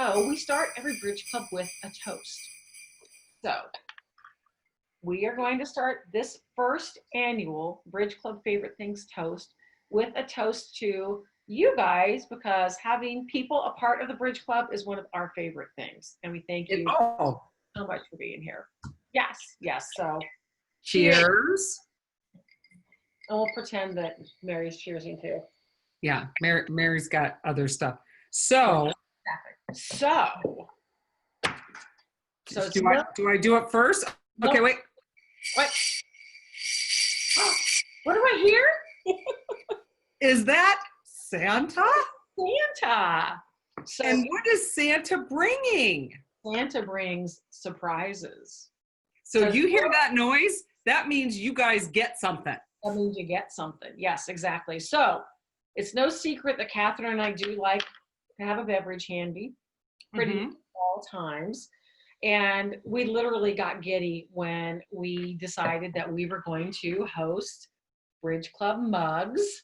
So we start every bridge club with a toast. So we are going to start this first annual Bridge Club Favorite Things toast with a toast to you guys, because having people a part of the Bridge Club is one of our favorite things. And we thank you so much for being here. Yes, yes. So cheers. And we'll pretend that Mary's cheersing too. Yeah, Mary's got other stuff. So do I do it first? Okay, wait. What? Oh, what do I hear? Is that Santa? Santa. So, and what is Santa bringing? Santa brings surprises. So you hear that noise? That means you guys get something. That means you get something. Yes, exactly. So it's no secret that Catherine and I do like to have a beverage handy pretty much all times. And we literally got giddy when we decided that we were going to host Bridge Club mugs,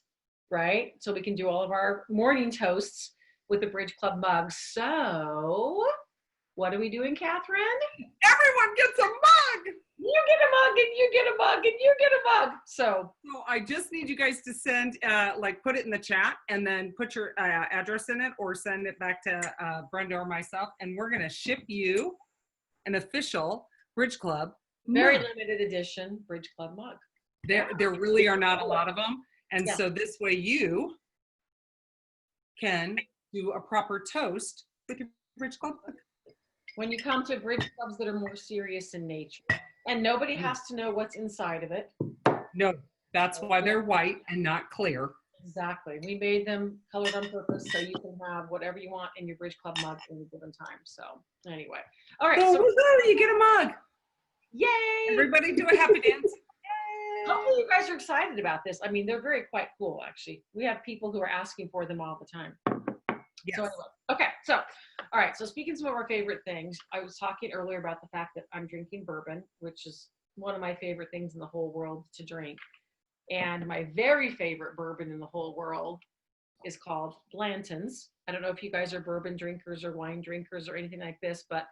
right? So we can do all of our morning toasts with the Bridge Club mugs. So what are we doing, Catherine? Everyone gets a mug. You get a mug, and you get a mug, and you get a mug. So I just need you guys to send, put it in the chat, and then put your address in it, or send it back to Brenda or myself, and we're going to ship you an official Bridge Club very mug. limited edition Bridge Club mug. There really are not a lot of them, and so this way you can do a proper toast with your Bridge Club mug. When you come to Bridge Clubs that are more serious in nature. And nobody has to know what's inside of it. No, that's why they're white and not clear. Exactly. We made them colored on purpose so you can have whatever you want in your Bridge Club mug at any given time. So anyway. All right. So you get a mug. Yay. Everybody do a happy dance. Yay. Hopefully you guys are excited about this. I mean, they're very quite cool, actually. We have people who are asking for them all the time. Yes. So anyway, okay, so, all right, so speaking of some of our favorite things, I was talking earlier about the fact that I'm drinking bourbon, which is one of my favorite things in the whole world to drink. And my very favorite bourbon in the whole world is called Blanton's. I don't know if you guys are bourbon drinkers or wine drinkers or anything like this, but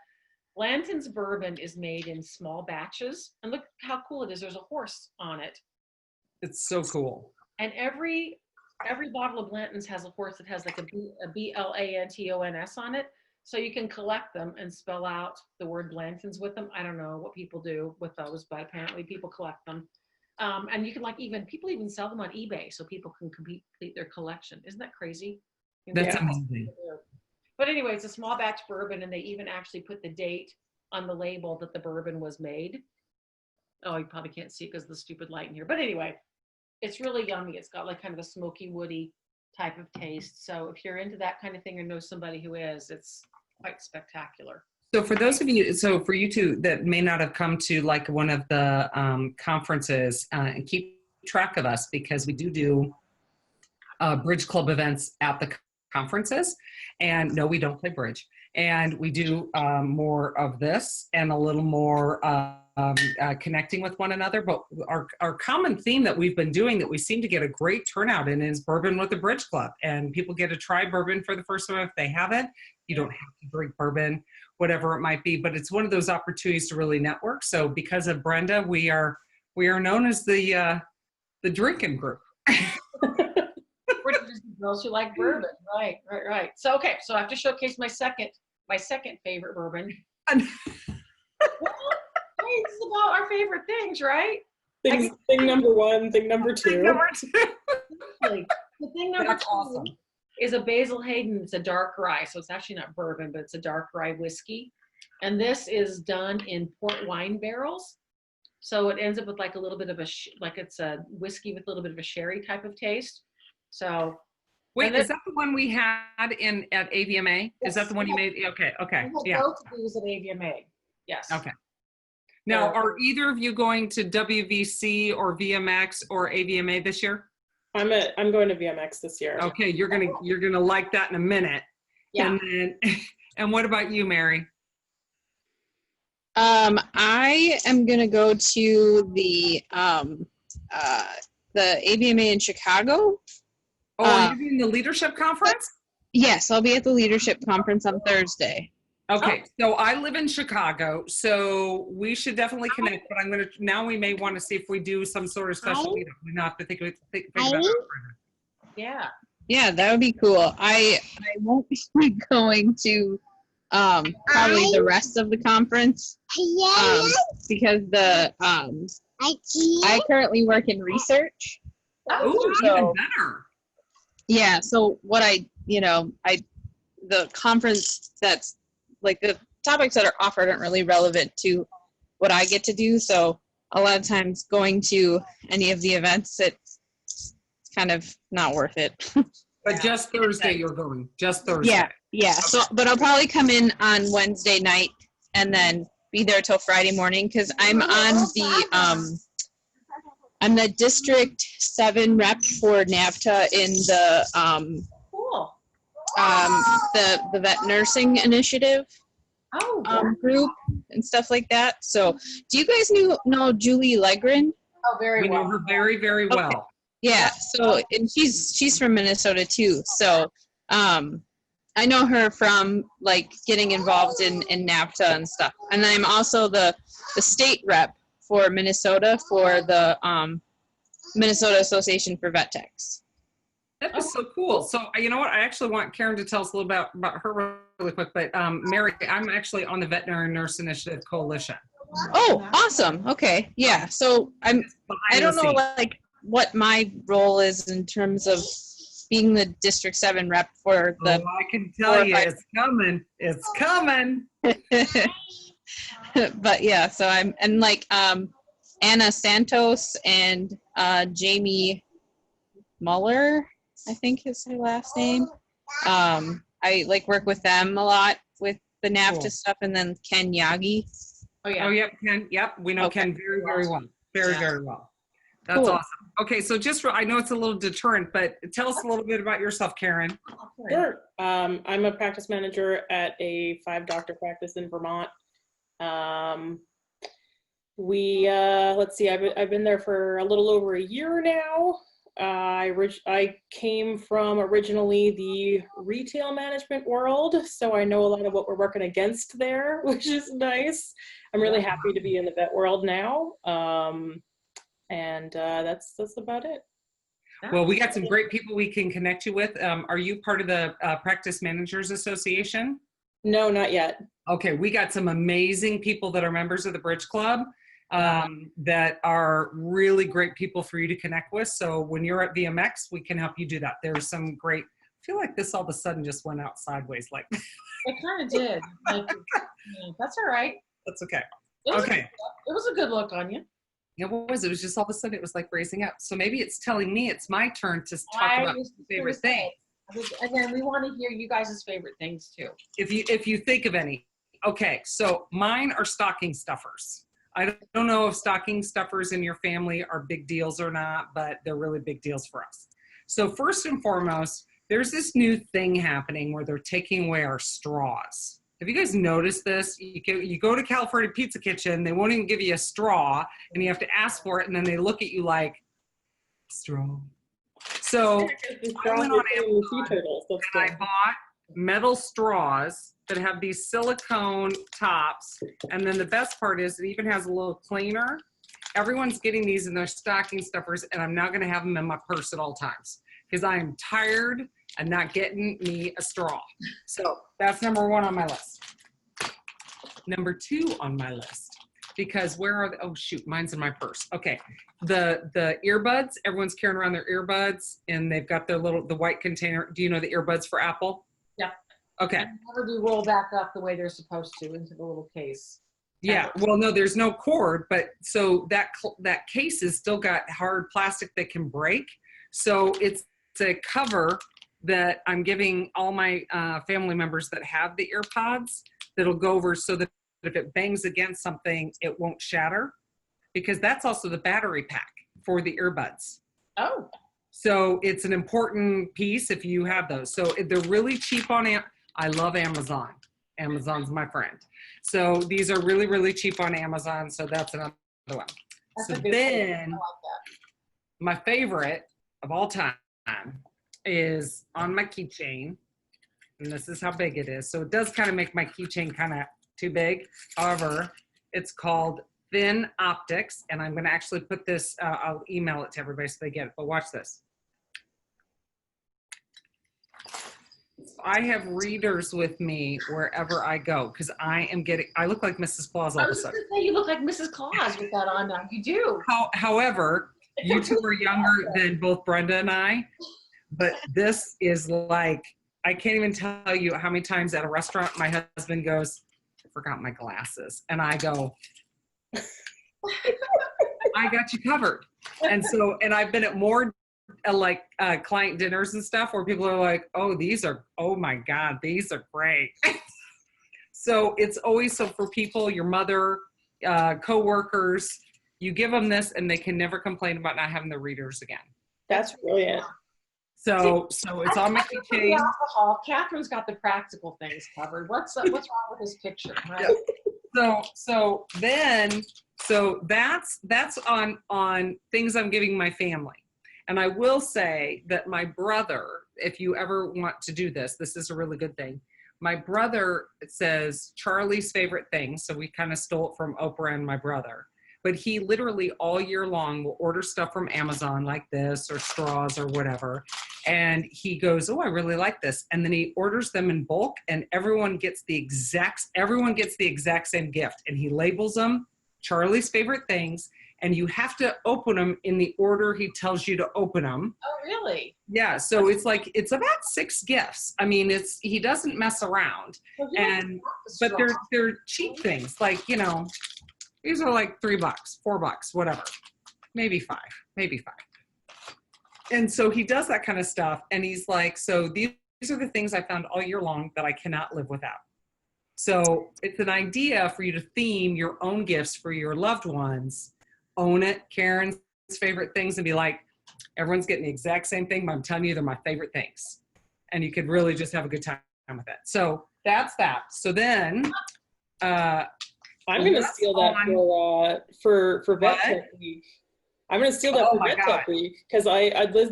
Blanton's bourbon is made in small batches. And look how cool it is. There's a horse on it. It's so cool. And every bottle of Blanton's has a horse that has like a Blanton's on it. So you can collect them and spell out the word Blanton's with them. I don't know what people do with those, but apparently people collect them. And you can people even sell them on eBay so people can complete their collection. Isn't that crazy? That's amazing. But anyway, it's a small batch bourbon, and they even actually put the date on the label that the bourbon was made. Oh, you probably can't see because of the stupid light in here. But anyway, it's really yummy. It's got like kind of a smoky, woody type of taste. So if you're into that kind of thing or know somebody who is, it's quite spectacular. So for those of you, for you two that may not have come to like one of the conferences, and keep track of us, because we do Bridge Club events at the conferences. And no, we don't play bridge. And we do more of this and a little more connecting with one another. But our common theme that we've been doing that we seem to get a great turnout in is bourbon with the Bridge Club. And people get to try bourbon for the first time if they haven't. You don't have to drink bourbon, whatever it might be. But it's one of those opportunities to really network. So because of Brenda, we are known as the drinking group. We're just girls who like bourbon, right. So okay, so I have to showcase my second favorite bourbon. Well, hey, this is about our favorite things, right? Thing number one, thing number two. The thing number two is a Basil Hayden. It's a dark rye, so it's actually not bourbon, but it's a dark rye whiskey. And this is done in port wine barrels. So it ends up with like a little bit of it's a whiskey with a little bit of a sherry type of taste. So wait, is that the one we had at AVMA? Yes. Is that the one you made? Okay. Yeah. Both of these at AVMA. Yes. Okay. Now, are either of you going to WVC or VMX or AVMA this year? I'm going to VMX this year. Okay, you're gonna like that in a minute. Yeah. And what about you, Mary? I am gonna go to the AVMA in Chicago. Oh, you're doing the leadership conference? Yes, I'll be at the leadership conference on Thursday. Okay, so I live in Chicago, so we should definitely connect, but now we may want to see if we do some sort of special meetup. We not have to think about that further. Yeah. Yeah, that would be cool. I won't be going to probably the rest of the conference because I currently work in research. Oh, So- even better. Yeah, so what the conference that's like the topics that are offered aren't really relevant to what I get to do. So a lot of times going to any of the events, it's kind of not worth it. But just Thursday you're going, just Thursday. Yeah, yeah. So, but I'll probably come in on Wednesday night and then be there till Friday morning because I'm on I'm the District 7 rep for NAVTA in Cool. the vet nursing initiative Oh, group and stuff like that. So, do you guys know Julie Legren? oh, very We well. know her very, very Okay. well. Yeah. So, and she's from Minnesota too. So, I know her from like getting involved in NAVTA and stuff. And I'm also the state rep for Minnesota for the Minnesota Association for Vet Techs. That was so cool. So you know what? I actually want Karen to tell us a little about her really quick. But Mary, I'm actually on the Veterinary Nurse Initiative Coalition. Oh, awesome. Okay. Yeah. So I don't know like what my role is in terms of being the District 7 rep for the. Oh, I can tell you, it's coming. It's coming. But yeah, so I'm and like Anna Santos and Jamie Muller, I think is her last name. I like work with them a lot with the NAVTA Cool. stuff, and then Ken Yagi. Oh, yeah. Oh, yep, Ken. Yep, we know Okay. Ken very, very well. Very, Yeah. very well. That's Cool. awesome. Okay, so I know it's a little deterrent, but tell us a little bit about yourself, Karen. Sure. I'm a practice manager at a 5-doctor practice in Vermont. Let's see, I've been there for a little over a year now. I came from originally the retail management world, so I know a lot of what we're working against there, which is nice. I'm really happy to be in the vet world now. And that's about it. Well, we got some great people we can connect you with. Are you part of the Practice Managers Association? No, not yet. Okay, we got some amazing people that are members of the Bridge Club that are really great people for you to connect with. So when you're at VMX, we can help you do that. There's some great, I feel like this all of a sudden just went out sideways. Like It kind of did. Like, yeah, that's all right. that's okay. It was, Okay. it was a good look on you. Yeah, what was it? It was just all of a sudden it was like raising up. So maybe it's telling me it's my turn to talk about favorite thing. Again, we want to hear you guys' favorite things too. If you think of any. Okay, so mine are stocking stuffers. I don't know if stocking stuffers in your family are big deals or not, but they're really big deals for us. So first and foremost, there's this new thing happening where they're taking away our straws. Have you guys noticed this? You go to California Pizza Kitchen, they won't even give you a straw, and you have to ask for it, and then they look at you like, straw. So I went on Amazon and I bought metal straws that have these silicone tops, and then the best part is it even has a little cleaner. Everyone's getting these in their stocking stuffers, and I'm now going to have them in my purse at all times because I am tired and not getting me a straw. So that's number 1 on my list. Number 2 on my list, because where are the, oh shoot, mine's in my purse. Okay, the earbuds, everyone's carrying around their earbuds and they've got their the white container. Do you know the earbuds for Apple? Yeah. Okay. And never do roll back up the way they're supposed to into the little case. Yeah, well, no, there's no cord, but so that case has still got hard plastic that can break. So it's a cover that I'm giving all my family members that have the earpods that'll go over so that if it bangs against something, it won't shatter, because that's also the battery pack for the earbuds. Oh. So it's an important piece if you have those. So they're really cheap on I love Amazon. Amazon's my friend. So these are really, really cheap on Amazon. So that's another one. That's So a good then one. I like that. my favorite of all time is on my keychain. And this is how big it is. So it does kind of make my keychain kind of too big. However, it's called Thin Optics. And I'm going to actually put this, I'll email it to everybody so they get it. But watch this. I have readers with me wherever I go because I look like Mrs. Claus all of a sudden. You look like Mrs. Claus with that on now. You do. However, you two are younger than both Brenda and I, but this is like, I can't even tell you how many times at a restaurant my husband goes, I forgot my glasses. And I go, I got you covered. And I've been at more client dinners and stuff where people are like, oh my God, these are great. So it's always, so for people, your mother, coworkers, you give them this and they can never complain about not having the readers again. That's brilliant. So it's on my keychain. Alcohol. Catherine's got the practical things covered. What's wrong with this picture? Right? So that's on things I'm giving my family. And I will say that my brother, if you ever want to do this, this is a really good thing. My brother says Charlie's favorite thing. So we kind of stole it from Oprah and my brother. But he literally all year long will order stuff from Amazon like this or straws or whatever. And he goes, oh, I really like this. And then he orders them in bulk and everyone gets the exact same gift. And he labels them Charlie's favorite things. And you have to open them in the order he tells you to open them. Oh, really? Yeah. So it's about 6 gifts. I mean, he doesn't mess around. But they're cheap things. Like, these are like $3, $4, whatever. Maybe 5. And so he does that kind of stuff. And he's like, so these are the things I found all year long that I cannot live without. So it's an idea for you to theme your own gifts for your loved ones. Own it, Karen's favorite things, and be like, everyone's getting the exact same thing, but I'm telling you, they're my favorite things. And you could really just have a good time with it. So that's that. So then, I'm going to steal that for Vet Tech Week. I'm going to steal that for Vet Tech Week because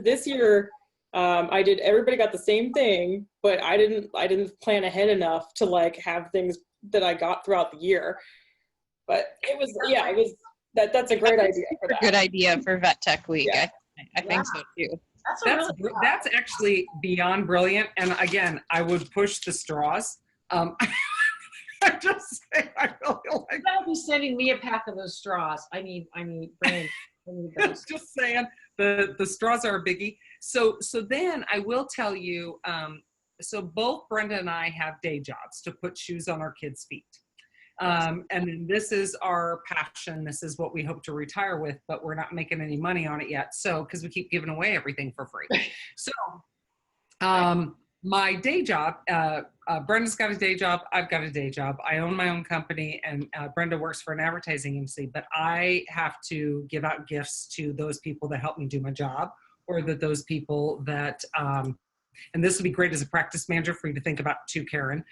this year everybody got the same thing, but I didn't plan ahead enough to have things that I got throughout the year. But it was that's a great idea for that. Good idea for Vet Tech Week. Yeah. I think so too. That's actually beyond brilliant. And again, I would push the straws. I'm just saying, I really like. I'll be sending me a pack of those straws. I need Brand. Just saying, the straws are a biggie. So then I will tell you. So both Brenda and I have day jobs to put shoes on our kids' feet. And then this is our passion. This is what we hope to retire with, but we're not making any money on it yet. So, because we keep giving away everything for free. So, my day job, Brenda's got a day job. I've got a day job. I own my own company and Brenda works for an advertising agency, but I have to give out gifts to those people that help me do my job or those people that, and this would be great as a practice manager for you to think about too, Karen.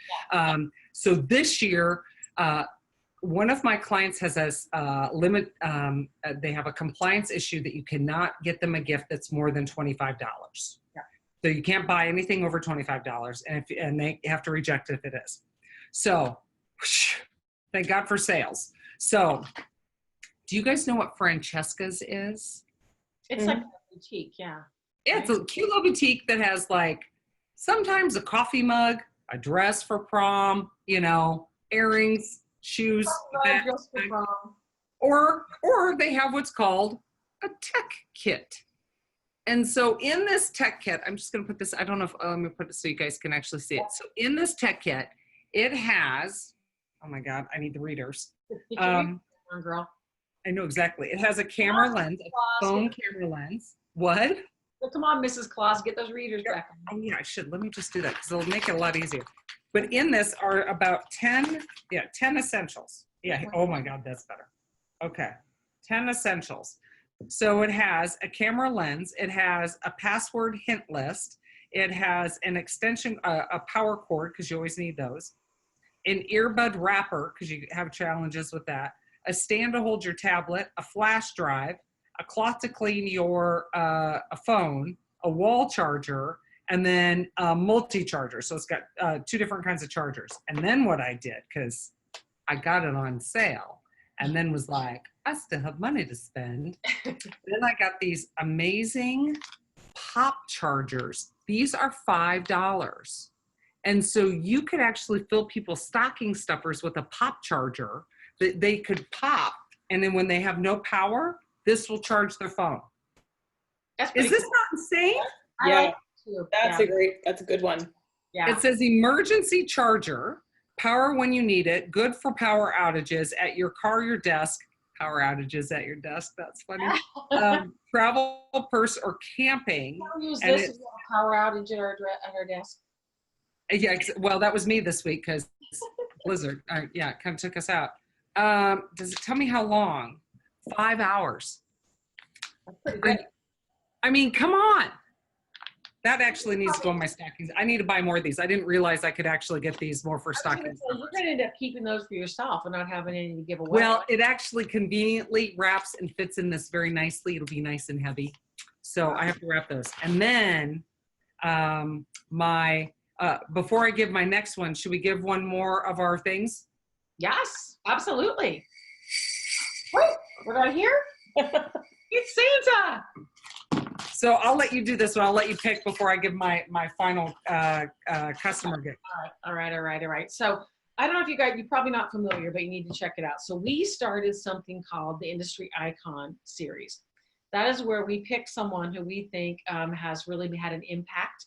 So this year, one of my clients has a limit. They have a compliance issue that you cannot get them a gift that's more than $25. Yeah. So you can't buy anything over $25, and they have to reject it if it is. So, thank God for sales. So, do you guys know what Francesca's is? It's like a boutique, yeah. Yeah, it's a cute little boutique that has sometimes a coffee mug, a dress for prom, earrings, shoes, or they have what's called a tech kit. And so in this tech kit, I'm just going to put this, I don't know if, let me put it so you guys can actually see it. So in this tech kit, it has, oh my God, I need the readers. Girl. I know exactly. It has a camera lens, a phone camera lens. What? Well, come on, Mrs. Claus, get those readers back. Oh yeah, I should. Let me just do that because it'll make it a lot easier. But in this are about 10 essentials. Yeah, oh my God, that's better. Okay, 10 essentials. So it has a camera lens, it has a password hint list, it has an extension, a power cord, because you always need those, an earbud wrapper, because you have challenges with that, a stand to hold your tablet, a flash drive, a cloth to clean your a phone, a wall charger, and then a multi-charger. So it's got 2 different kinds of chargers. And then what I did, because I got it on sale, and then was like, I still have money to spend. Then I got these amazing pop chargers. These are $5. And so you could actually fill people's stocking stuffers with a pop charger that they could pop. And then when they have no power, this will charge their phone. Is this not insane? Yeah, Too. that's a good one. Yeah. It says emergency charger, power when you need it, good for power outages at your car, your desk, power outages at your desk. That's funny. Travel, purse, or camping. We'll use And this as a power outage at our desk. Yeah, well, that was me this week because Blizzard, yeah, kind of took us out. Does it tell me how long? 5 hours. That's pretty good. I mean, come on. That actually needs to go in my stockings. I need to buy more of these. I didn't realize I could actually get these more for stockings. You're going to end up keeping those for yourself and not having any to give away. Well, it actually conveniently wraps and fits in this very nicely. It'll be nice and heavy. So I have to wrap those. And then before I give my next one, should we give one more of our things? Yes, absolutely. Wait, what did I hear? It's Santa. So I'll let you do this one. I'll let you pick before I give my final customer gift. All right. So I don't know if you're probably not familiar, but you need to check it out. So we started something called the Industry Icon Series. That is where we pick someone who we think has really had an impact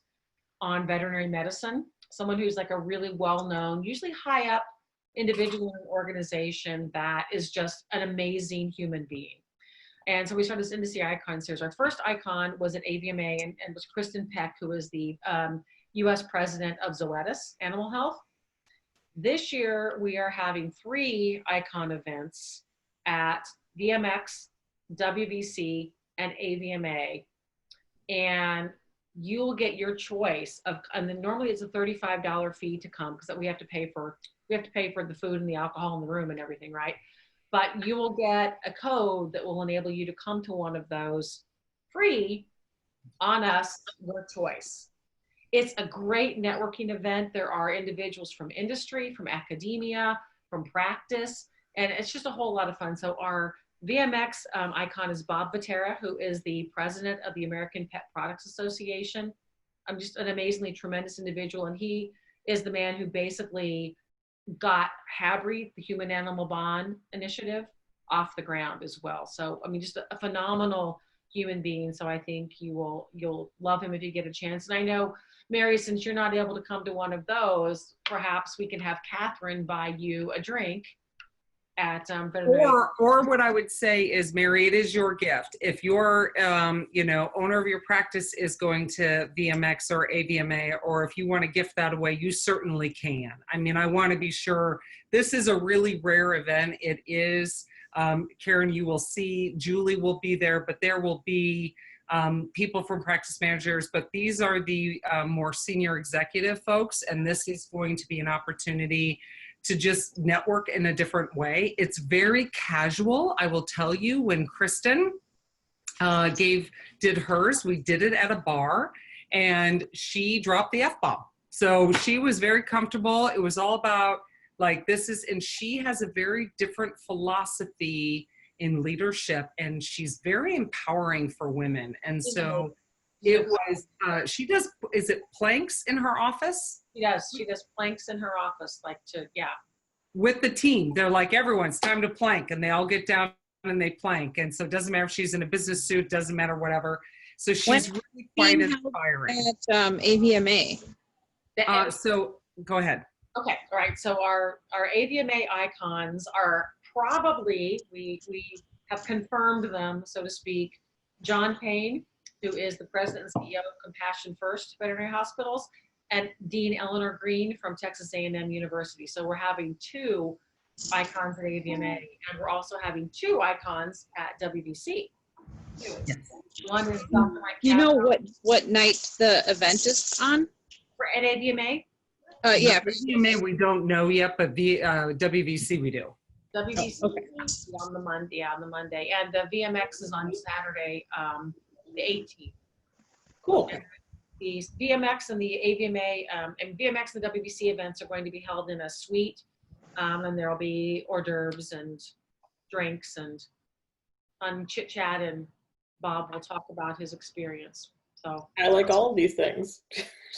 on veterinary medicine, someone who's like a really well-known, usually high up individual in an organization that is just an amazing human being. And so we started this Industry Icon Series. Our first icon was at AVMA and was Kristen Peck, who is the US president of Zoetis Animal Health. This year, we are having 3 icon events at VMX, WVC, and AVMA. And you'll get your choice of, and then normally it's a $35 fee to come because we have to pay for the food and the alcohol in the room and everything, right? But you will get a code that will enable you to come to one of those free on us, your choice. It's a great networking event. There are individuals from industry, from academia, from practice, and it's just a whole lot of fun. So our VMX icon is Bob Vatera, who is the president of the American Pet Products Association. I'm just an amazingly tremendous individual, and he is the man who basically got HABRI, the Human Animal Bond Initiative, off the ground as well. So, I mean, just a phenomenal human being. So I think you'll love him if you get a chance. And I know, Mary, since you're not able to come to one of those, perhaps we can have Catherine buy you a drink at or what I would say is, Mary, it is your gift. If your owner of your practice is going to VMX or AVMA, or if you want to gift that away, you certainly can. I mean, I want to be sure this is a really rare event. It is. Karen, you will see, Julie will be there, but there will be people from practice managers, but these are the more senior executive folks, and this is going to be an opportunity to just network in a different way. It's very casual. I will tell you, when Kristen did hers, we did it at a bar, and she dropped the F-bomb. So she was very comfortable. It was all about like, and she has a very different philosophy in leadership, and she's very empowering for women. And so it was, is it planks in her office? She does planks in her office, with the team. They're like, everyone's time to plank, and they all get down and they plank. And so it doesn't matter if she's in a business suit, doesn't matter, whatever. So she's really quite inspiring. At AVMA. So go ahead. Okay, all right. So our AVMA icons are probably, we have confirmed them, so to speak, John Payne, who is the president and CEO of Compassion First Veterinary Hospitals, and Dean Eleanor Green from Texas A&M University. So we're having 2 icons at AVMA, and we're also having 2 icons at WVC. Yes. One is Dr. Mike. You know what night the event is on? At AVMA? Yeah. AVMA we don't know yet, but WVC we do. WVC on the Monday, and the VMX is on Saturday, the 18th. Cool. the VMX and the AVMA and VMX and the WBC events are going to be held in a suite, and there'll be hors d'oeuvres and drinks and fun chit chat, and Bob will talk about his experience. So I like all of these things.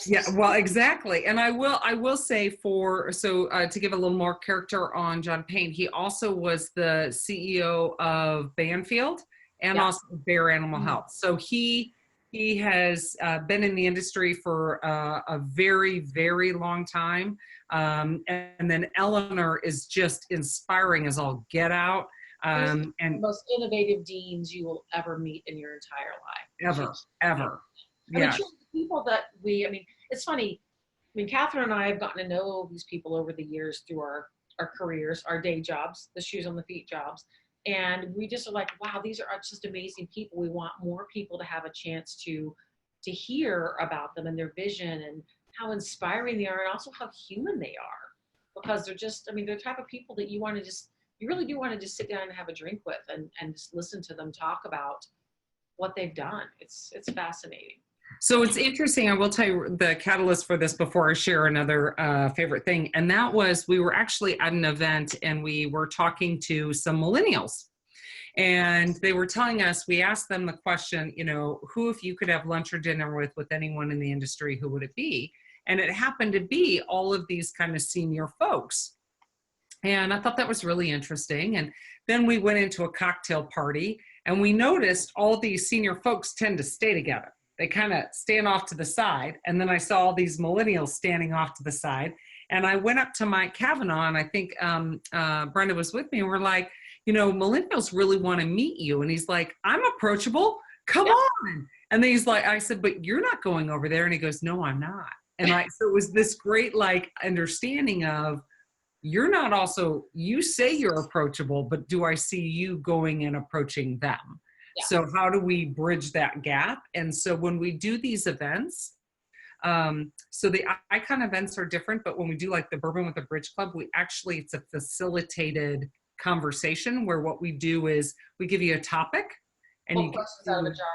Yeah, well, exactly. And I will say to give a little more character on John Payne, he also was the CEO of Banfield and also Bear Animal Health. So he has been in the industry for a very, very long time. And then Eleanor is just inspiring as all get out. And the most innovative deans you will ever meet in your entire life. Ever. I mean, people that it's funny. I mean, Catherine and I have gotten to know these people over the years through our careers, our day jobs, the shoes on the feet jobs. And we just are like, wow, these are just amazing people. We want more people to have a chance to hear about them and their vision and how inspiring they are, and also how human they are. Because they're just, they're the type of people that you really do want to just sit down and have a drink with and just listen to them talk about what they've done. It's fascinating. So it's interesting. I will tell you the catalyst for this before I share another favorite thing. And that was, we were actually at an event and we were talking to some millennials. And they were telling us, we asked them the question, who, if you could have lunch or dinner with anyone in the industry, who would it be? And it happened to be all of these kind of senior folks. And I thought that was really interesting. And then we went into a cocktail party and we noticed all these senior folks tend to stay together. They kind of stand off to the side. And then I saw all these millennials standing off to the side. And I went up to Mike Kavanaugh, and I think Brenda was with me, and we're like, millennials really want to meet you. And he's like, I'm approachable. Come on. And then he's like, I said, but you're not going over there. And he goes, no, I'm not. And so it was this great understanding of, you're not also, you say you're approachable, but do I see you going and approaching them? Yeah. So how do we bridge that gap? And so when we do these events, so the icon events are different, but when we do the Bourbon with the Bridge Club, it's a facilitated conversation where what we do is we give you a topic and you questions out of a jar.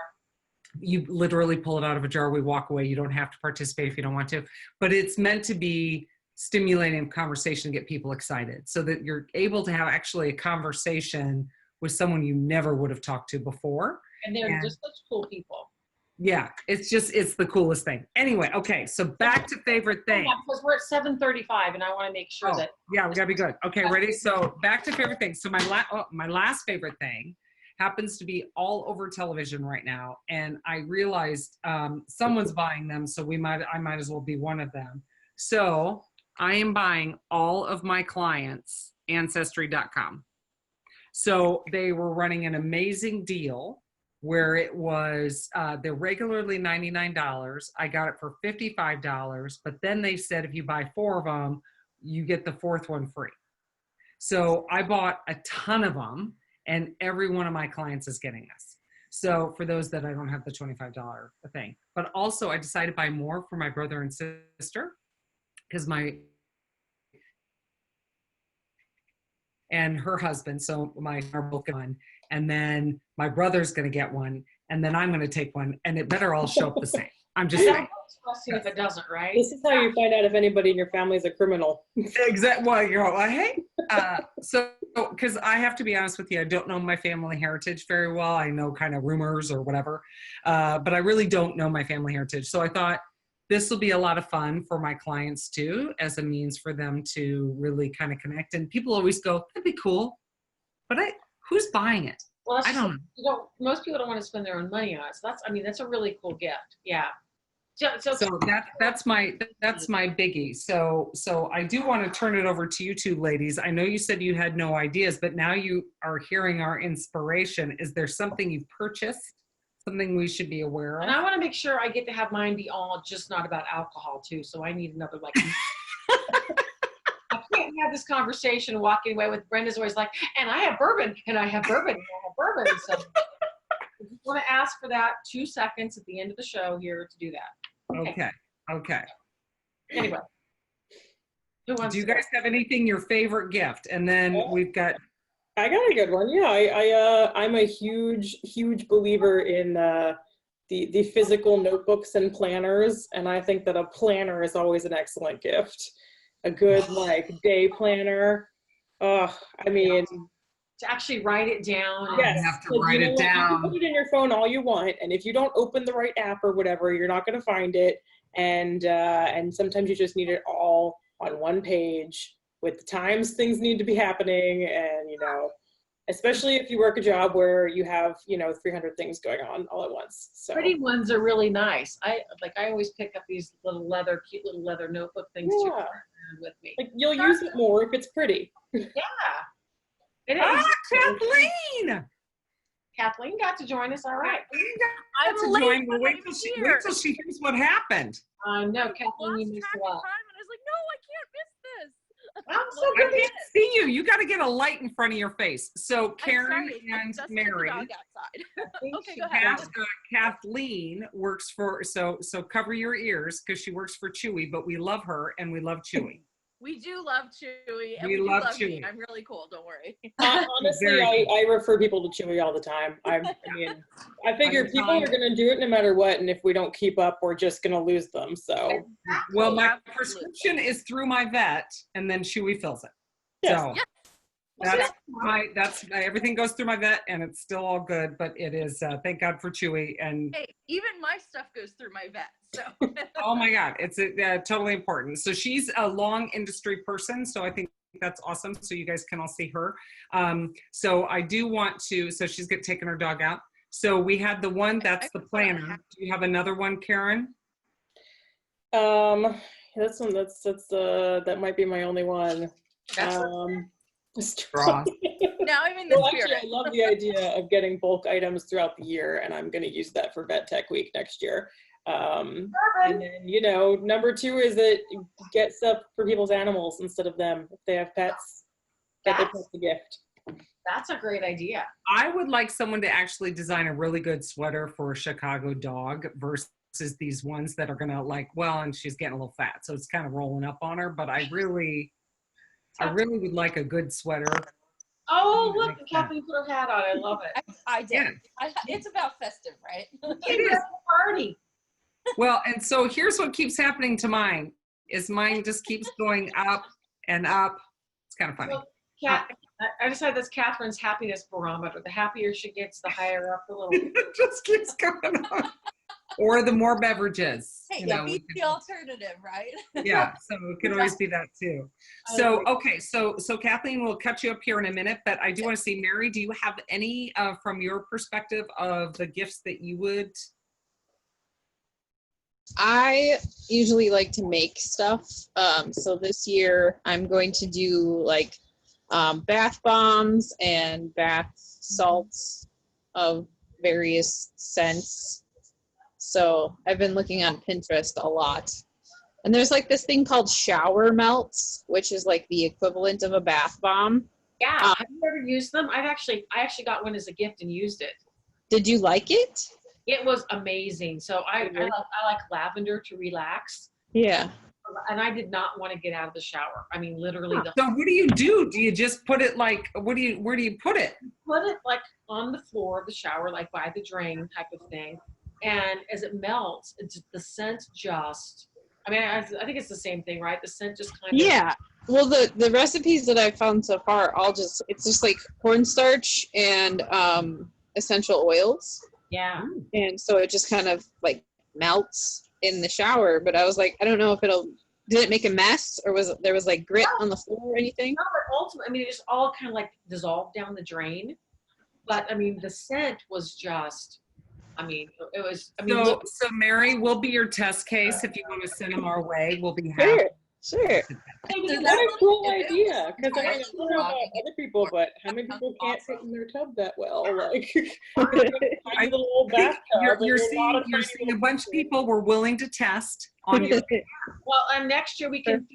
You literally pull it out of a jar. We walk away. You don't have to participate if you don't want to, but it's meant to be stimulating conversation to get people excited so that you're able to have actually a conversation with someone you never would have talked to before. And they're just such cool people. Yeah, it's the coolest thing. Anyway, okay, so back to favorite thing. Yeah, because we're at 7:35 and I want to make sure that. Yeah, we gotta be good. Okay, ready? So back to favorite thing. So my last favorite thing happens to be all over television right now. And I realized someone's buying them, so I might as well be one of them. So I am buying all of my clients Ancestry.com. So they were running an amazing deal where it was, they're regularly $99. I got it for $55, but then they said if you buy 4 of them, you get the 4th one free. So I bought a ton of them, and every one of my clients is getting this. So for those that I don't have the $25 thing, but also I decided to buy more for my brother and sister because and her husband, so are both one, and then my brother's going to get one, and then I'm going to take one, and it better all show up the same. I'm just saying. If it doesn't, right? This is how you find out if anybody in your family is a criminal. Exactly. Well, hey, so because I have to be honest with you, I don't know my family heritage very well. I know kind of rumors or whatever, but I really don't know my family heritage. So I thought this will be a lot of fun for my clients too, as a means for them to really kind of connect. And people always go, that'd be cool, but who's buying it? Well, I don't know. Most people don't want to spend their own money on it. So that's a really cool gift. Yeah. So that's my biggie. So I do want to turn it over to you two ladies. I know you said you had no ideas, but now you are hearing our inspiration. Is there something you've purchased? Something we should be aware of? And I want to make sure I get to have mine be all just not about alcohol too. So I need another I can't have this conversation walking away with Brenda's always like, and I have bourbon, and I have bourbon, and I have bourbon. So I just want to ask for that 2 seconds at the end of the show here to do that. Okay. Anyway. Do you guys have anything, your favorite gift? And then I got a good one. Yeah, I'm a huge believer in the the physical notebooks and planners, and I think that a planner is always an excellent gift. A good like day planner. Oh, I mean, to actually write it down. yes, You have to 'cause write you know it what? You can down. put it in your phone all you want, and if you don't open the right app or whatever, you're not going to find it. And sometimes you just need it all on one page with the times things need to be happening, and you know, especially if you work a job where you have 300 things going on all at once. So Pretty ones are really nice. I always pick up these cute little leather notebook things to Yeah. carry around with me. like you'll use it more if it's pretty. Yeah. It Ah, is. Kathleen! Kathleen got to join us. All right. Kathleen got to join. Well, wait till she hears what happened. No, Kathleen, you missed a lot. And I was like, no, I can't miss this. I'm so I good. can't see you. You got to get a light in front of your face. So Karen I'm sorry, I'm and just Mary, the dog outside. Okay, go ahead. Kathleen works for, so cover your ears because she works for Chewy, but we love her and we love Chewy. We do love Chewy, and We we do love love Chewy. me. I'm really cool. Don't worry. Honestly, Very I refer people to Chewy all the time. I mean, I figure I'm people fine. are going to do it no matter what, and if we don't keep up, we're just going to lose them. So Well, my Absolutely. prescription is through my vet and then Chewy fills it. Yes. So Yes. that's everything goes through my vet and it's still all good, but it is, thank God for Chewy. And Hey, even my stuff goes through my vet. So oh my God, it's totally important. So she's a long industry person. So I think that's awesome. So you guys can all see her. So I do want to, so she's taking her dog out. So we had the one, that's the planner. Do you have another one, Karen? that's one. That might be my only one. That's Draw. now I'm in the Well, actually, spirit. I love the idea of getting bulk items throughout the year, and I'm going to use that for Vet Tech Week next year. And then, number 2 is that get stuff for people's animals instead of them. If they have pets, get their pets a gift. That's a great idea. I would like someone to actually design a really good sweater for a Chicago dog versus these ones that are going to and she's getting a little fat, so it's kind of rolling up on her. But I really would like a good sweater. Oh, look, Kathleen put her hat on. I love it. I did. Yeah. It's about festive, right? It is. Party. Well, and so here's what keeps happening to mine is mine just keeps going up and up. It's kind of funny. Well, I decided that's Catherine's happiness barometer. The happier she gets, the higher up the little. It just keeps going up. Or the more beverages. Hey, you know, beat the alternative, right? yeah, so it could always be that too. So okay, so Kathleen, we'll cut you up here in a minute, but I do want to see, Mary, do you have any from your perspective of the gifts that you would? I usually like to make stuff. So this year I'm going to do like bath bombs and bath salts of various scents. So I've been looking on Pinterest a lot. And there's like this thing called shower melts, which is like the equivalent of a bath bomb. Yeah, I've never used them. I actually got one as a gift and used it. Did you like it? It was amazing. So I like lavender to relax. Yeah. And I did not want to get out of the shower. I mean, literally. So what do you do? Do you just put it like, where do you put it? Put it like on the floor of the shower, like by the drain type of thing. And as it melts, the scent just, I mean, I think it's the same thing, right? The scent just kind of. Yeah. Well, the recipes that I've found so far, it's just like cornstarch and essential oils. Yeah. And so it just kind of like melts in the shower. But I was like, I don't know if did it make a mess or there was like grit on the floor or anything? No, but ultimately, I mean, it just all kind of like dissolved down the drain. But I mean, the scent was just, I mean, it was, I mean. So Mary, we'll be your test case if you want to send them our way. We'll be happy. Sure. What a cool idea! Because I don't know about other people, but how many people can't fit in their tub that well? Like, tiny little old bathtub. You're seeing a bunch of people were willing to test on you. Well, and next year we can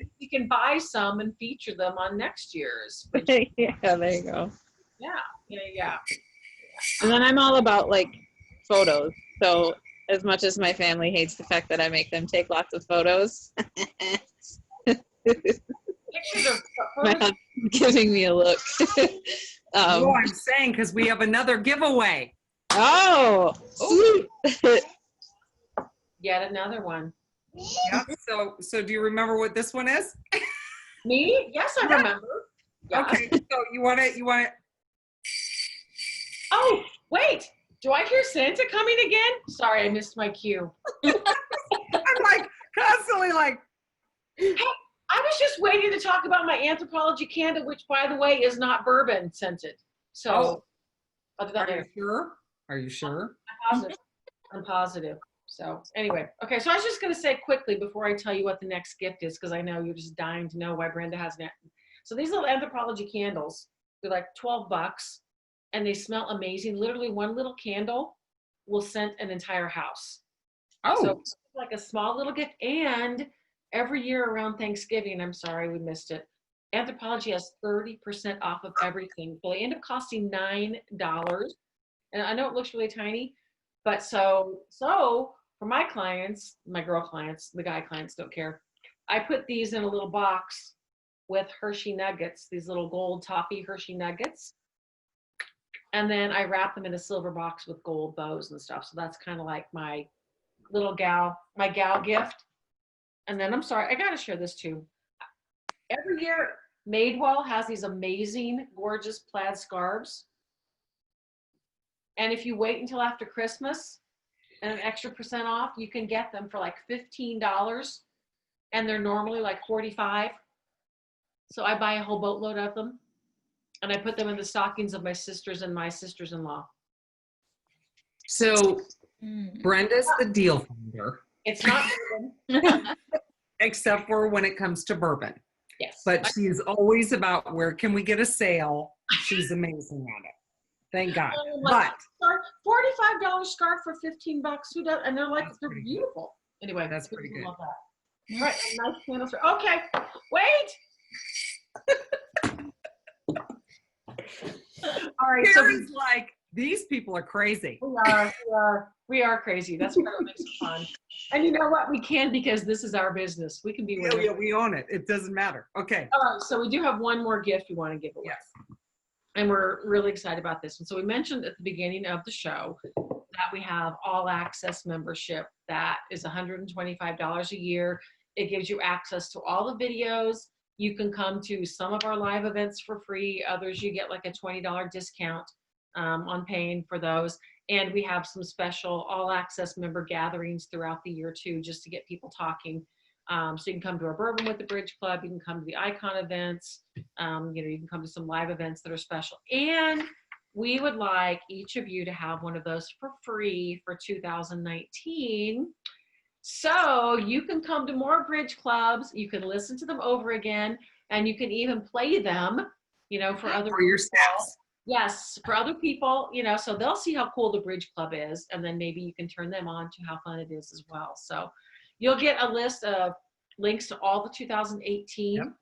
buy some and feature them on next year's. Which, Yeah, there you go. yeah. And then I'm all about like photos. So as much as my family hates the fact that I make them take lots of photos, Pictures of my husband's giving me a look. I'm saying because we have another giveaway. Oh, sweet. Yet another one. Yep. So do you remember what this one is? Me? Yes, I remember. Yeah. Okay. So you want it? Oh, wait. Do I hear Santa coming again? Sorry, I missed my cue. I'm like constantly like. I was just waiting to talk about my Anthropology candle, which, by the way, is not bourbon scented. So I'll do that Are you later. sure? Are you sure? I'm positive. So anyway, okay. So I was just going to say quickly before I tell you what the next gift is, because I know you're just dying to know why Brenda hasn't. So these little Anthropology candles, they're like $12, and they smell amazing. Literally, one little candle will scent an entire house. Oh. So it's like a small little gift. And every year around Thanksgiving, I'm sorry we missed it, Anthropology has 30% off of everything. So they end up costing $9. And I know it looks really tiny, but so for my clients, my girl clients, the guy clients don't care. I put these in a little box with Hershey nuggets, these little gold toffee Hershey nuggets. And then I wrap them in a silver box with gold bows and stuff. So that's kind of like my little gal gift. And then I'm sorry, I got to share this too. Every year, Madewell has these amazing, gorgeous plaid scarves. And if you wait until after Christmas and an extra % off, you can get them for like $15. And they're normally like $45. So I buy a whole boatload of them. And I put them in the stockings of my sisters and my sisters-in-law. So Brenda's the deal finder. It's not bourbon. Except for when it comes to bourbon. Yes. But she's always about where can we get a sale? She's amazing at it. Thank God. Like, But $45 scarf for $15. Who does? And they're like, they're beautiful. Anyway, that's pretty good. Love that. All right, nice candles. Okay, wait. All right, Karen's like, these people are crazy. we are crazy. That's what makes it fun. And you know what? We can, because this is our business. We can be whatever. Yeah, we own it. It doesn't matter. Okay. All right, so we do have one more gift we want to give away. Yes. And we're really excited about this one. So we mentioned at the beginning of the show that we have all access membership that is $125 a year. It gives you access to all the videos. You can come to some of our live events for free. Others you get like a $20 discount on paying for those. And we have some special all access member gatherings throughout the year too, just to get people talking. So you can come to our Bourbon with the Bridge Club. You can come to the Icon events. You can come to some live events that are special. And we would like each of you to have one of those for free for 2019. So you can come to more Bridge Clubs. You can listen to them over again, and you can even play them, for other For your staff. Yes, for other people, so they'll see how cool the Bridge Club is, and then maybe you can turn them on to how fun it is as well. So you'll get a list of links to all the 2018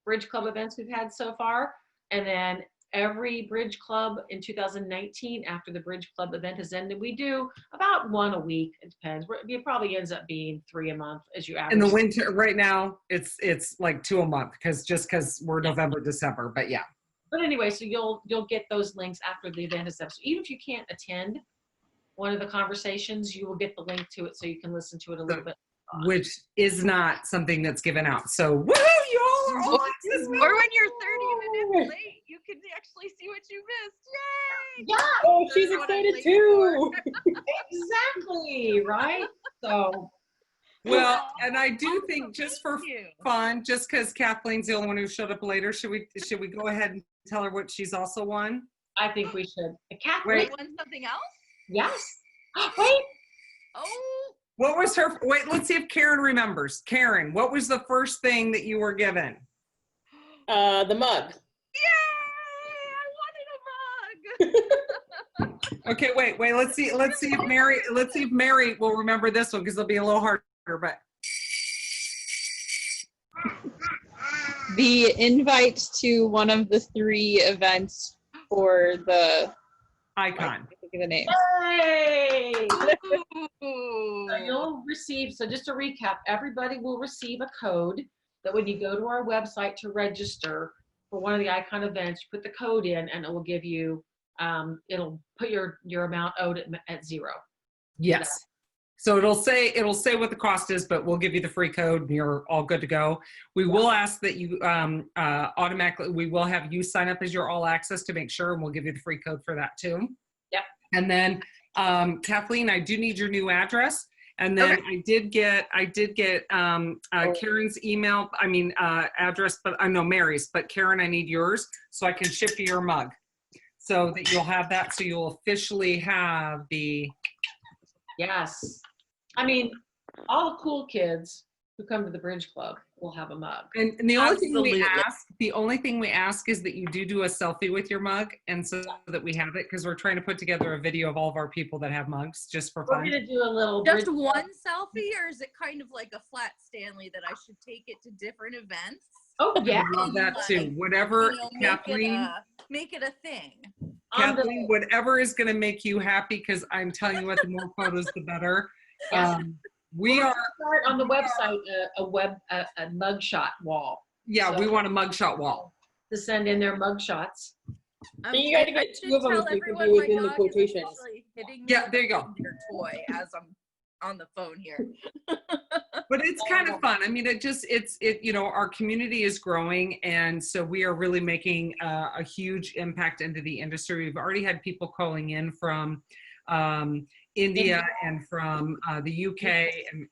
Bridge Club events we've had so far, and then every Bridge Club in 2019 after the Bridge Club event has ended. We do about one a week. It depends. It probably ends up being 3 a month as you average. In the winter, right now, it's like 2 a month because we're November, December, but yeah. But anyway, so you'll get those links after the event is up. So even if you can't attend one of the conversations, you will get the link to it so you can listen to it a little bit. Which is not something that's given out. So woohoo, you all are all Or when you're 30 minutes late, you can actually see what you missed. Yay! Yeah. Oh, she's excited too. Exactly, right? So. well, and I do think just for fun, just because Kathleen's the only one who showed up later, should we go ahead and tell her what she's also won? I think we should. Wait, won something else? Yes. Wait. Oh. What was her? Wait, let's see if Karen remembers. Karen, what was the first thing that you were given? The mug. Yay! I wanted a mug. Okay, wait. Let's see if Mary will remember this one because it'll be a little harder. But The invite to one of the 3 events for the Icon. I can't think of the name. Hey! Ooh. So you'll receive, so just to recap, everybody will receive a code that when you go to our website to register for one of the Icon events, you put the code in and it will give you, it'll put your amount owed at 0. Yes. So it'll say what the cost is, but we'll give you the free code and you're all good to go. We will ask that you automatically, we will have you sign up as your all access to make sure, and we'll give you the free code for that too. Yep. And then Kathleen, I do need your new address. And then Okay. I did get Karen's email, address, but I know Mary's, but Karen, I need yours so I can ship you your mug so that you'll have that. So you'll officially have the. Yes. I mean, all the cool kids who come to the Bridge Club will have a mug. And the only Absolutely. thing we ask is that you do a selfie with your mug, and so that we have it, because we're trying to put together a video of all of our people that have mugs just for We're fun. gonna do a little Just Bridge one selfie, or is it kind of like a flat Stanley that I should take it to different events? Oh yeah. I love that too. Whatever, Kathleen, make it a thing. Kathleen, whatever is going to make you happy, because I'm telling you what, the more photos, the better. We are on the website a mugshot wall. Yeah, So- we want a mugshot wall. To send in their mugshots. You gotta get two of them so you can be within the quotations. Yeah, there you go. Your toy as I'm on the phone here. But it's kind of fun. I mean, our community is growing, and so we are really making a huge impact into the industry. We've already had people calling in from India and from the UK and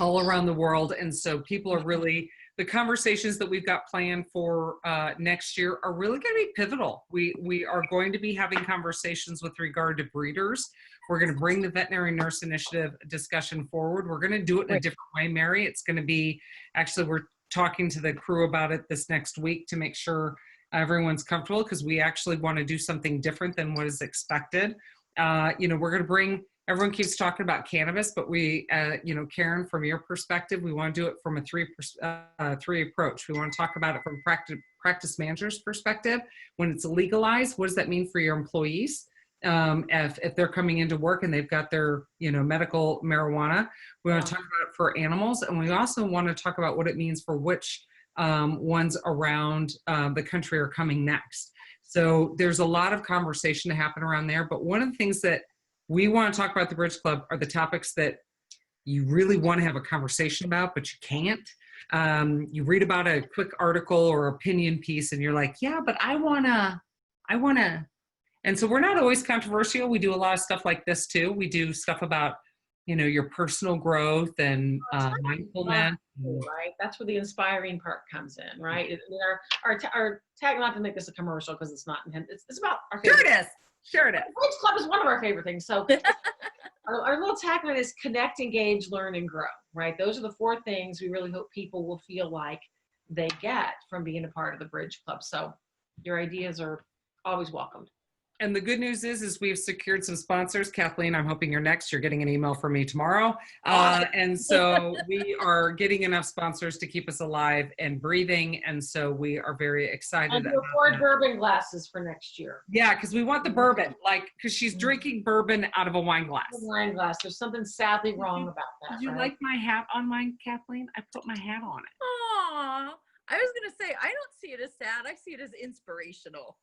all around the world. And so people are really, the conversations that we've got planned for next year are really going to be pivotal. We are going to be having conversations with regard to breeders. We're going to bring the veterinary nurse initiative discussion forward. We're going to do it in a different way, Mary. It's going to be, actually, we're talking to the crew about it this next week to make sure everyone's comfortable, because we actually want to do something different than what is expected. We're going to bring, everyone keeps talking about cannabis, but we, Karen, from your perspective, we want to do it from a three approach. We want to talk about it from practice manager's perspective. When it's legalized, what does that mean for your employees? If they're coming into work and they've got their, medical marijuana, we want to talk about it for animals. And we also want to talk about what it means for which ones around the country are coming next. So there's a lot of conversation to happen around there. But one of the things that we want to talk about at the Bridge Club are the topics that you really want to have a conversation about, but you can't. You read about a quick article or opinion piece and you're like, yeah, but I want to. And so we're not always controversial. We do a lot of stuff like this too. We do stuff about, your personal growth and mindfulness. Right. That's where the inspiring part comes in, right? Our tag, not to make this a commercial because it's not intended. It's about our favorite. Sure it is. Bridge Club is one of our favorite things. So our little tagline is connect, engage, learn, and grow, right? Those are the 4 things we really hope people will feel like they get from being a part of the Bridge Club. So your ideas are always welcomed. And the good news is we've secured some sponsors. Kathleen, I'm hoping you're next. You're getting an email from me tomorrow. And so we are getting enough sponsors to keep us alive and breathing. And so we are very excited. And afford bourbon glasses for next year. Yeah, because we want the bourbon, because she's drinking bourbon out of a wine glass. A wine glass. There's something sadly wrong about that. Did you like my hat on mine, Kathleen? I put my hat on it. Aww. I was going to say, I don't see it as sad. I see it as inspirational.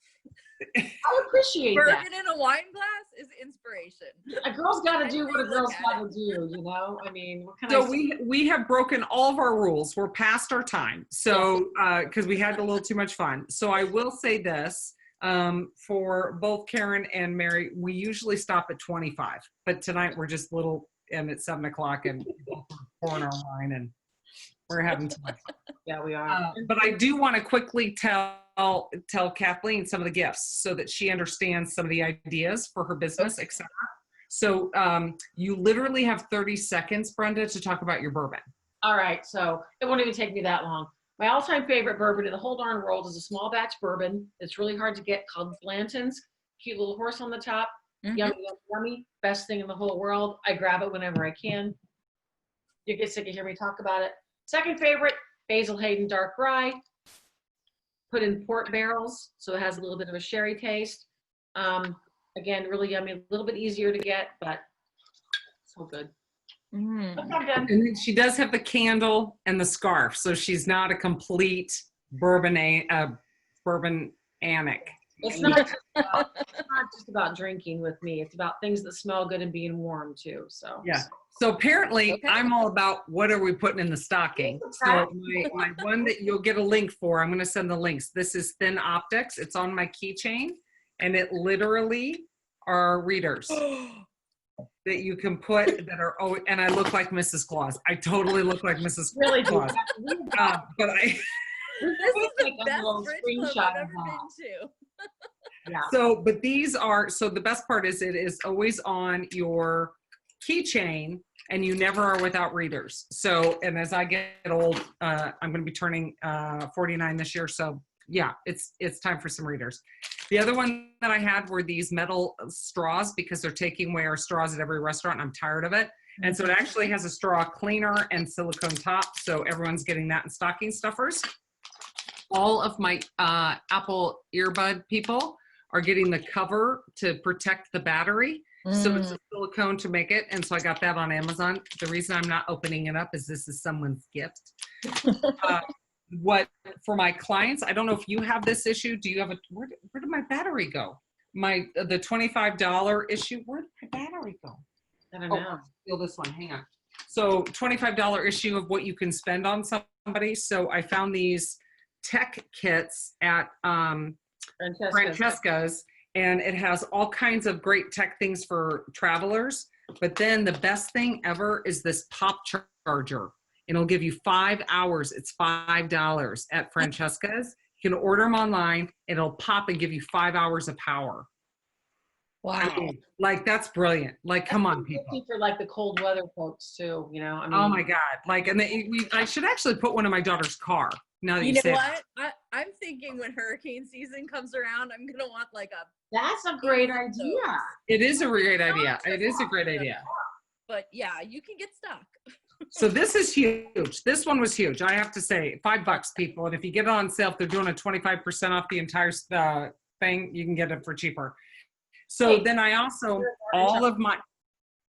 I appreciate that. Bourbon in a wine glass is inspiration. A girl's got to do what a girl's got to do, I mean, what can so I say? we have broken all of our rules. We're past our time. So, because we had a little too much fun. So I will say this, for both Karen and Mary, we usually stop at 25, but tonight we're just and it's 7 o'clock and we're pouring our wine and we're having too much fun. Yeah, we are. But I do want to quickly tell Kathleen some of the gifts so that she understands some of the ideas for her business, etc. So you literally have 30 seconds, Brenda, to talk about your bourbon. All right, so it won't even take me that long. My all-time favorite bourbon in the whole darn world is a small batch bourbon. It's really hard to get, called Blanton's. Cute little horse on the top. Mhm. Yummy, yummy, yummy. Best thing in the whole world. I grab it whenever I can. You get sick of hearing me talk about it. Second favorite, Basil Hayden Dark Rye. Put in port barrels, so it has a little bit of a sherry taste. Again, really yummy, a little bit easier to get, but so good. Mm. Okay, I'm done. And then she does have the candle and the scarf, so she's not a complete bourbon bourbon anic. It's not just about drinking with me. It's about things that smell good and being warm too. So Yeah. So apparently Okay. I'm all about what are we putting in the stocking. So my one that you'll get a link for, I'm going to send the links. This is Thin Optics. It's on my keychain, and it literally are readers that you can put that are, oh, and I look like Mrs. Claus. I totally look like Mrs. really do. Claus. But I, This is the Take a best little bridge screenshot club I've of ever that. been to. Yeah. so, but these are, so the best part is it is always on your keychain and you never are without readers. So, and as I get old, I'm going to be turning 49 this year. So yeah, it's time for some readers. The other one that I had were these metal straws because they're taking away our straws at every restaurant. And I'm tired of it. And so it actually has a straw cleaner and silicone top. So everyone's getting that in stocking stuffers. All of my Apple earbud people are getting the cover to protect the battery. So it's a silicone to make it. And so I got that on Amazon. The reason I'm not opening it up is this is someone's gift. What for my clients, I don't know if you have this issue. Do you have a, where did my battery go? The $25 issue, where did my battery go? I don't know. Steal this one, hang on. So $25 issue of what you can spend on somebody. So I found these tech kits at Francesca's, and it has all kinds of great tech things for travelers. But then the best thing ever is this pop charger. And it'll give you 5 hours. It's $5 at Francesca's. You can order them online. It'll pop and give you 5 hours of power. Wow. I mean, like, that's brilliant. Like, come on, people. For like the cold weather folks too, you know. I mean, Oh my God. Like, and I should actually put one in my daughter's car. Now that You know say what? I'm thinking when hurricane season comes around, I'm gonna want like a. that's a great idea. it is a great idea. It is a great idea. But yeah, you can get stuck. So this is huge. This one was huge. I have to say, $5, people. And if you get it on sale, if they're doing a 25% off the entire thing, you can get it for cheaper. So then I also, all of my,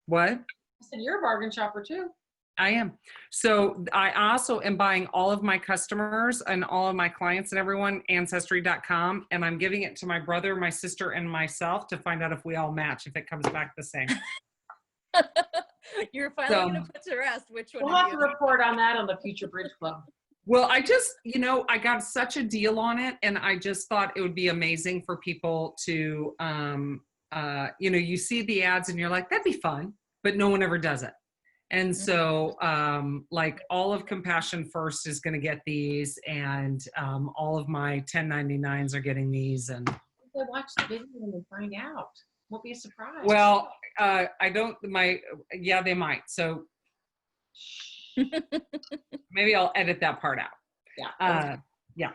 what? I said you're a bargain shopper too. I am. So I also am buying all of my customers and all of my clients and everyone, Ancestry.com, and I'm giving it to my brother, my sister, and myself to find out if we all match, if it comes back the same. You're finally gonna put to rest which one. We'll have to report on that on the Future Bridge Club. Well, I just, I got such a deal on it, and I just thought it would be amazing for people to, you see the ads and you're like, that'd be fun, but no one ever does it. And so, like, all of Compassion First is going to get these, and all of my 1099s are getting these. And They watch the video and find out. Won't be a surprise. well, I don't. Yeah, they might. So maybe I'll edit that part out. Yeah. Yeah.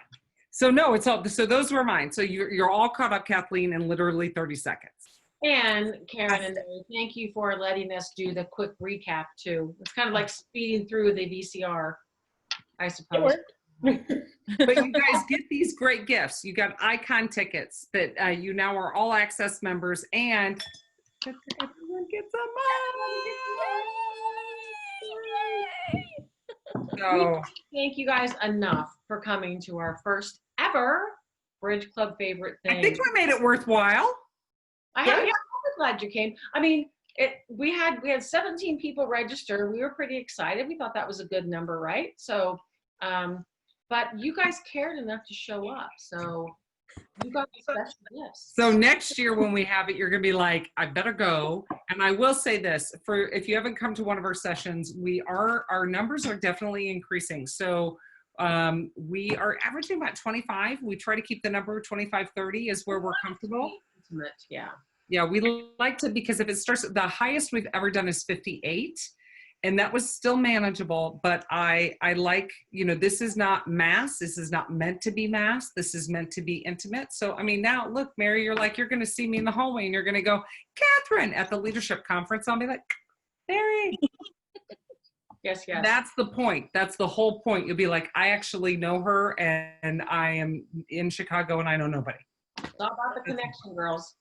So no, it's all. So those were mine. So you're all caught up, Kathleen, in literally 30 seconds. And Karen and Mary, thank you for letting us do the quick recap too. It's kind of like speeding through the VCR, I suppose. But you guys get these great gifts. You got icon tickets that you now are all access members, and everyone gets a mug. So Thank you guys enough for coming to our first ever Bridge Club favorite thing. I think we made it worthwhile. I'm glad you came. I mean, we had 17 people register. We were pretty excited. We thought that was a good number, right? So, but you guys cared enough to show up. So you got special gifts. So next year when we have it, you're going to be like, I better go. And I will say this, if you haven't come to one of our sessions, our numbers are definitely increasing. So we are averaging about 25. We try to keep the number 25, 30 is where we're comfortable. Intimate, yeah. Yeah, we like to, because if it starts, the highest we've ever done is 58. And that was still manageable, but I like, this is not mass. This is not meant to be mass. This is meant to be intimate. So, I mean, now look, Mary, you're going to see me in the hallway and you're going to go, Catherine, at the leadership conference. I'll be like, Mary. Yes. That's the point. That's the whole point. You'll be like, I actually know her, and I am in Chicago and I know nobody. It's all about the connection, girls.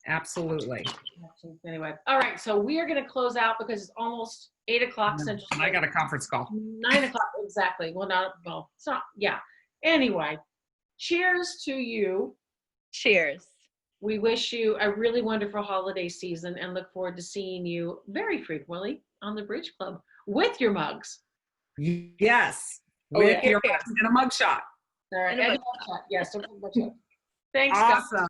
Absolutely. Anyway, all right. So we are going to close out because it's almost 8 o'clock Central. I got a conference call. 9 o'clock exactly. Well, it's not. Yeah. Anyway, cheers to you. Cheers. We wish you a really wonderful holiday season and look forward to seeing you very frequently on the Bridge Club with your mugs. Yes. Oh, With yeah. your mugs and a mug shot. All right. And a And mug a mug shot. Yes. A mug shot. Thanks, guys. Awesome.